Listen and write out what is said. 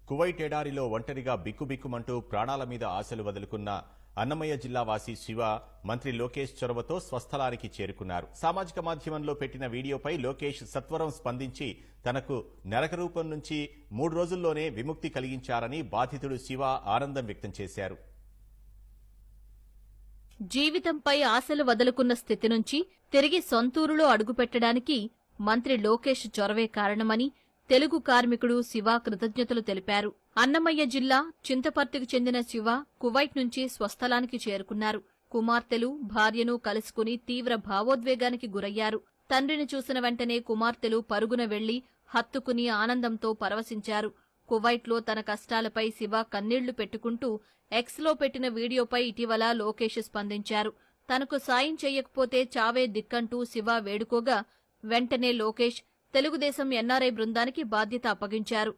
Kuwait ఎడారిలో ఒంటరిగా బిక్కుబిక్కుమంటూ ప్రాణాల మీద ఆశలు వదులుకున్న అన్నమయ్య జిల్లా వాసి శివ మంత్రి లోకేష్ చొరవతో స్వస్థలానికి చేరుకున్నారు. సామాజిక మాధ్యమంలో పెట్టిన వీడియోపై లోకేష్ సత్వరం స్పందించి తనకు నరక రూపం నుంచి 3 రోజుల్లోనే విముక్తి కలిగించారని బాధితుడు శివ ఆనందం వ్యక్తం చేశారు. జీవితంపై ఆశలు వదులుకున్న స్థితి నుంచి తిరిగి సొంతూరులో అడుగుపెట్టడానికి మంత్రి లోకేష్ చొరవే కారణమని తెలుగు కార్మికుడు శివ కృతజ్ఞతలు తెలిపారు. అన్నమయ్య జిల్లా చింతపర్తికి చెందిన శివ కువైట్ నుంచి స్వస్థలానికి చేరుకున్నారు. కుమార్తెలు, భార్యను కలుసుకుని తీవ్ర భావోద్వేగానికి గురయ్యారు. తండ్రిని చూసిన వెంటనే కుమార్తెలు పరుగున వెళ్లి హత్తుకుని ఆనందంతో పరవశించారు. కువైట్లో తన కష్టాలపై శివ కన్నీళ్లు పెట్టుకుంటూ ఎక్స్లో పెట్టిన వీడియోపై ఇటీవల లోకేష్ స్పందించారు. తనకు సాయం చెయ్యకపోతే చావే దిక్కంటూ శివ వేడుకోగా వెంటనే లోకేష్ తెలుగుదేశం ఎన్ఆర్ఐ బృందానికి బాధ్యత అప్పగించారు.